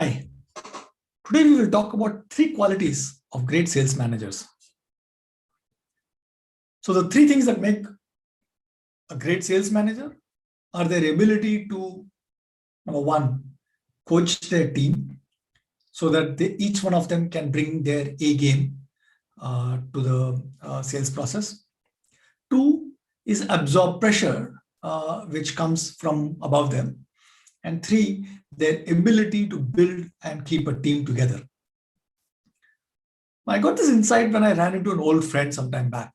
Hi, today we will talk about three qualities of great sales managers. So the three things that make a great sales manager are their ability to, number one, coach their team so that each one of them can bring their A game to the sales process. Two is absorb pressure which comes from above them. And three, their ability to build and keep a team together. I got this insight when I ran into an old friend some time back.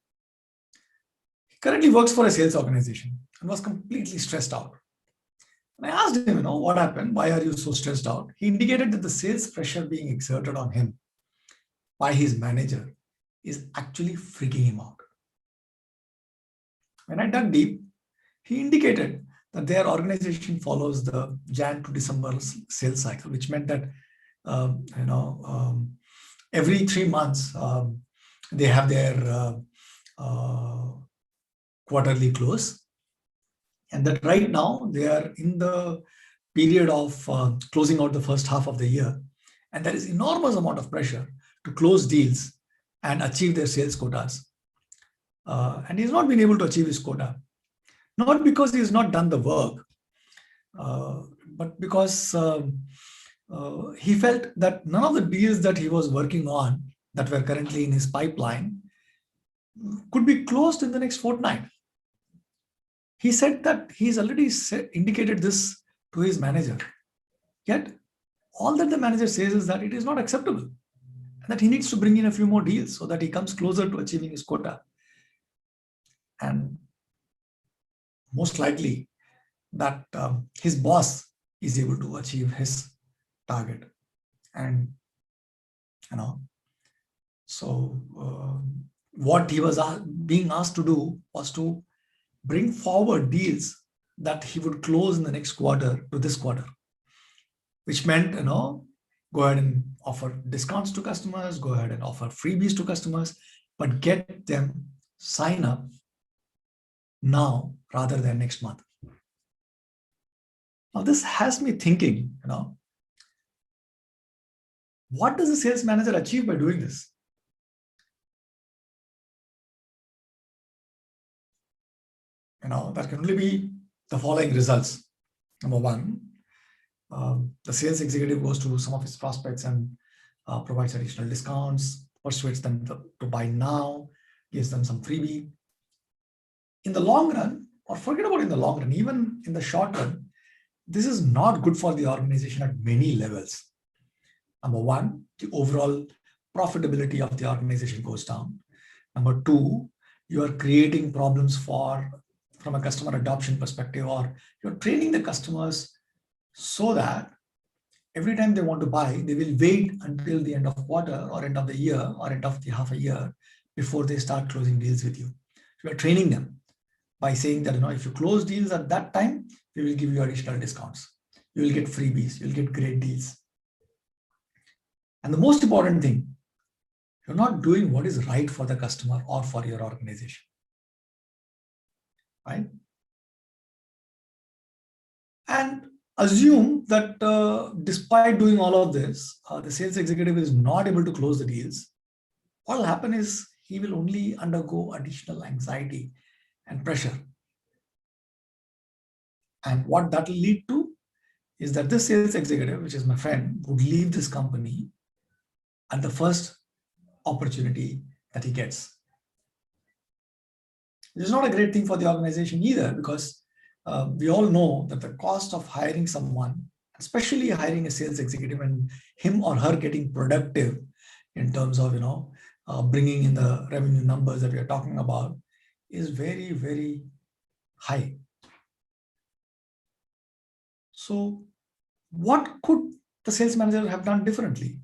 He currently works for a sales organization and was completely stressed out. And I asked him, what happened? Why are you so stressed out? He indicated that the sales pressure being exerted on him by his manager is actually freaking him out. When I dug deep, he indicated that their organization follows the Jan to December sales cycle, which meant that every 3 months they have their quarterly close, and that right now they are in the period of closing out the first half of the year, and there is enormous amount of pressure to close deals and achieve their sales quotas. And he's not been able to achieve his quota, not because he has not done the work, but because he felt that none of the deals that he was working on that were currently in his pipeline could be closed in the next fortnight. He said that he's already indicated this to his manager. Yet, all that the manager says is that it is not acceptable and that he needs to bring in a few more deals so that he comes closer to achieving his quota. And most likely that his boss is able to achieve his target. And, so what he was being asked to do was to bring forward deals that he would close in the next quarter to this quarter, which meant, go ahead and offer discounts to customers, go ahead and offer freebies to customers, but get them sign up now rather than next month. Now, this has me thinking, what does a sales manager achieve by doing this? That can only be the following results. Number one, the sales executive goes to some of his prospects and provides additional discounts, persuades them to buy now, gives them some freebie. In the long run, or forget about in the long run, even in the short run, this is not good for the organization at many levels. Number one, the overall profitability of the organization goes down. Number two, you are creating problems from a customer adoption perspective, or you're training the customers so that every time they want to buy, they will wait until the end of quarter or end of the year or end of the half a year before they start closing deals with you. So you're training them by saying that, if you close deals at that time, we will give you additional discounts. You will get freebies, you'll get great deals. And the most important thing, you're not doing what is right for the customer or for your organization. Right? And assume that despite doing all of this, the sales executive is not able to close the deals. What will happen is he will only undergo additional anxiety and pressure. And what that will lead to is that this sales executive, which is my friend, would leave this company at the first opportunity that he gets. This is not a great thing for the organization either, because we all know that the cost of hiring someone, especially hiring a sales executive and him or her getting productive in terms of, bringing in the revenue numbers that we are talking about, is very, very high. So what could the sales manager have done differently?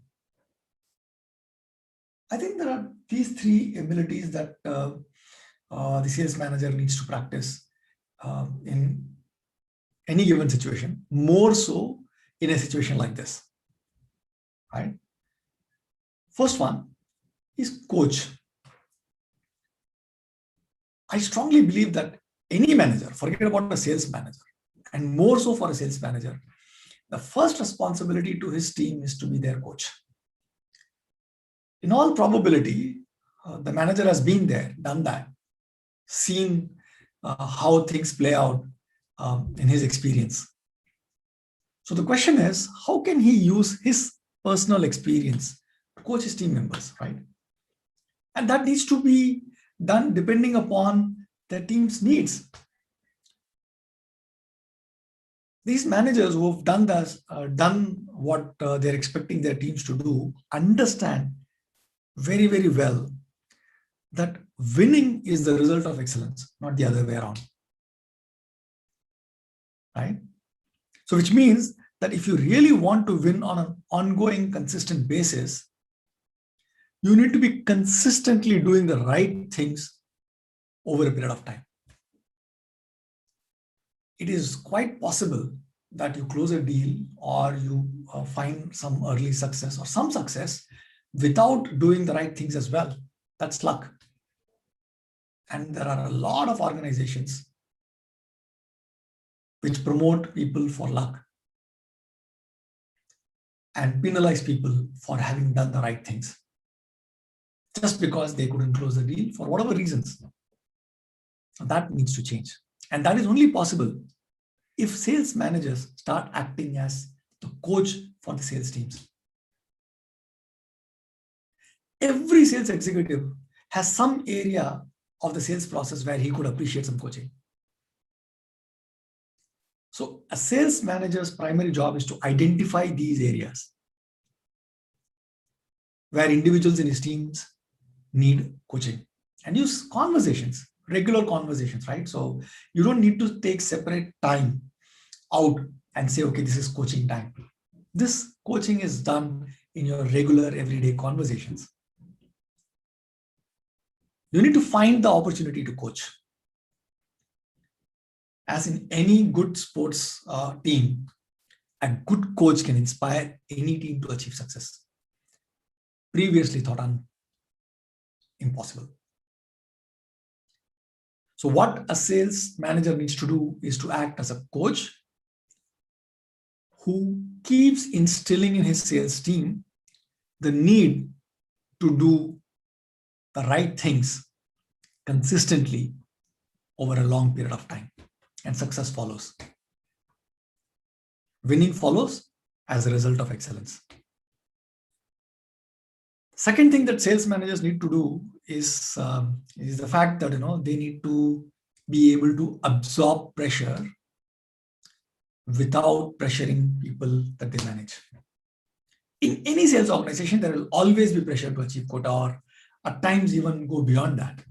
I think there are these three abilities that the sales manager needs to practice in any given situation, more so in a situation like this. Right? First one is coach. I strongly believe that any manager, forget about a sales manager, and more so for a sales manager, the first responsibility to his team is to be their coach. In all probability, the manager has been there, done that, seen how things play out in his experience. So the question is, how can he use his personal experience to coach his team members, right? And that needs to be done depending upon their team's needs. These managers who have done this, done what they're expecting their teams to do, understand very, very well that winning is the result of excellence, not the other way around. Right? So which means that if you really want to win on an ongoing, consistent basis, you need to be consistently doing the right things over a period of time. It is quite possible that you close a deal or you find some early success or some success without doing the right things as well. That's luck. And there are a lot of organizations which promote people for luck and penalize people for having done the right things just because they couldn't close the deal for whatever reasons. That needs to change. And that is only possible if sales managers start acting as the coach for the sales teams. Every sales executive has some area of the sales process where he could appreciate some coaching. So a sales manager's primary job is to identify these areas where individuals in his teams need coaching and use conversations, regular conversations, right? So you don't need to take separate time out and say, okay, this is coaching time. This coaching is done in your regular everyday conversations. You need to find the opportunity to coach. As in any good sports team, a good coach can inspire any team to achieve success. Previously thought impossible. So what a sales manager needs to do is to act as a coach who keeps instilling in his sales team the need to do the right things consistently over a long period of time, and success follows. Winning follows as a result of excellence. Second thing that sales managers need to do is the fact that they need to be able to absorb pressure without pressuring people that they manage. In any sales organization, there will always be pressure to achieve quota, or at times even go beyond that.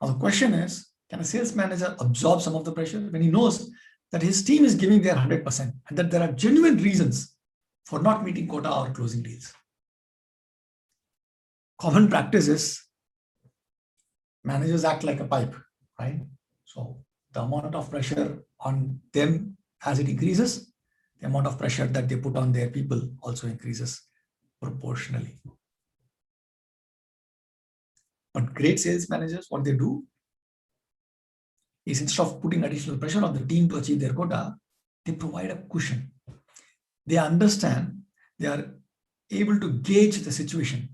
Now the question is, can a sales manager absorb some of the pressure when he knows that his team is giving their 100% and that there are genuine reasons for not meeting quota or closing deals? Common practice is managers act like a pipe, right? So the amount of pressure on them as it increases, the amount of pressure that they put on their people also increases proportionally. But great sales managers, what they do is, instead of putting additional pressure on the team to achieve their quota, they provide a cushion. They understand, they are able to gauge the situation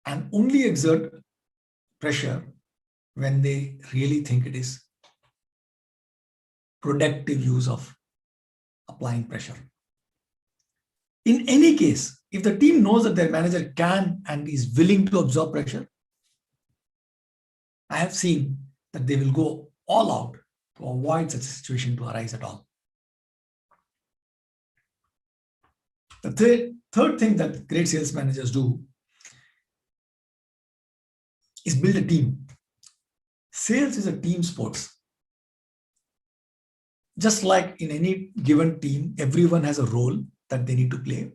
and only exert pressure when they really think it is productive use of applying pressure. In any case, if the team knows that their manager can and is willing to absorb pressure, I have seen that they will go all out to avoid such a situation to arise at all. The third thing that great sales managers do is build a team. Sales is a team sport. Just like in any given team, everyone has a role that they need to play.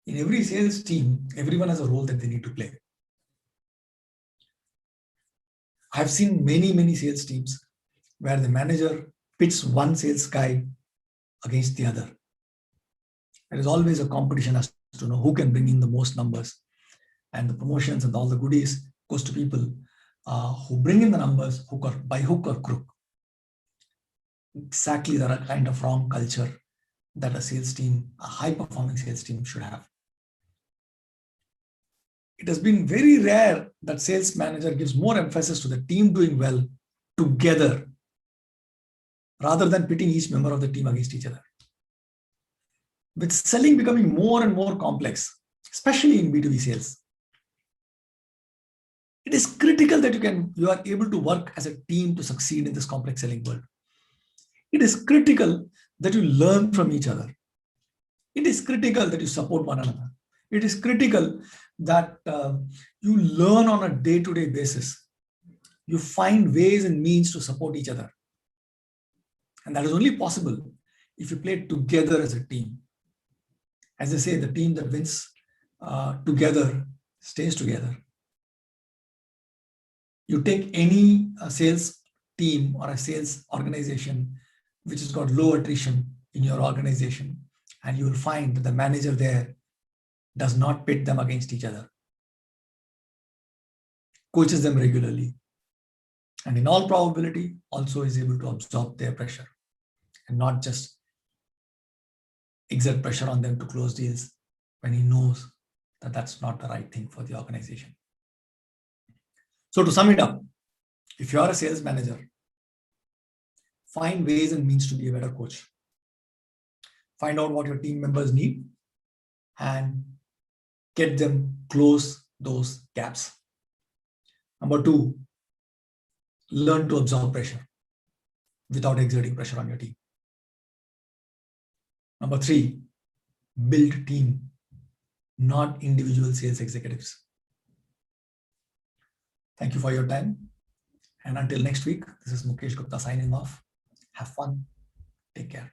In every sales team, everyone has a role that they need to play. I've seen many sales teams where the manager pits one sales guy against the other. There is always a competition as to know who can bring in the most numbers, and the promotions and all the goodies goes to people who bring in the numbers by hook or crook. exactly the kind of wrong culture that a sales team, a high-performing sales team should have. It has been very rare that sales manager gives more emphasis to the team doing well together rather than pitting each member of the team against each other. With selling becoming more and more complex, especially in B2B sales, it is critical that you are able to work as a team to succeed in this complex selling world. It is critical that you learn from each other. It is critical that you support one another. It is critical that you learn on a day-to-day basis. You find ways and means to support each other. And that is only possible if you play together as a team. As they say, the team that wins together stays together. You take any sales team or a sales organization which has got low attrition in your organization, and you will find that the manager there does not pit them against each other, coaches them regularly, and in all probability also is able to absorb their pressure and not just exert pressure on them to close deals when he knows that that's not the right thing for the organization. So to sum it up, if you are a sales manager, find ways and means to be a better coach. Find out what your team members need and get them close those gaps. Number two, learn to absorb pressure without exerting pressure on your team. Number three, build team, not individual sales executives. Thank you for your time. And until next week, this is Mukesh Gupta signing off. Have fun. Take care.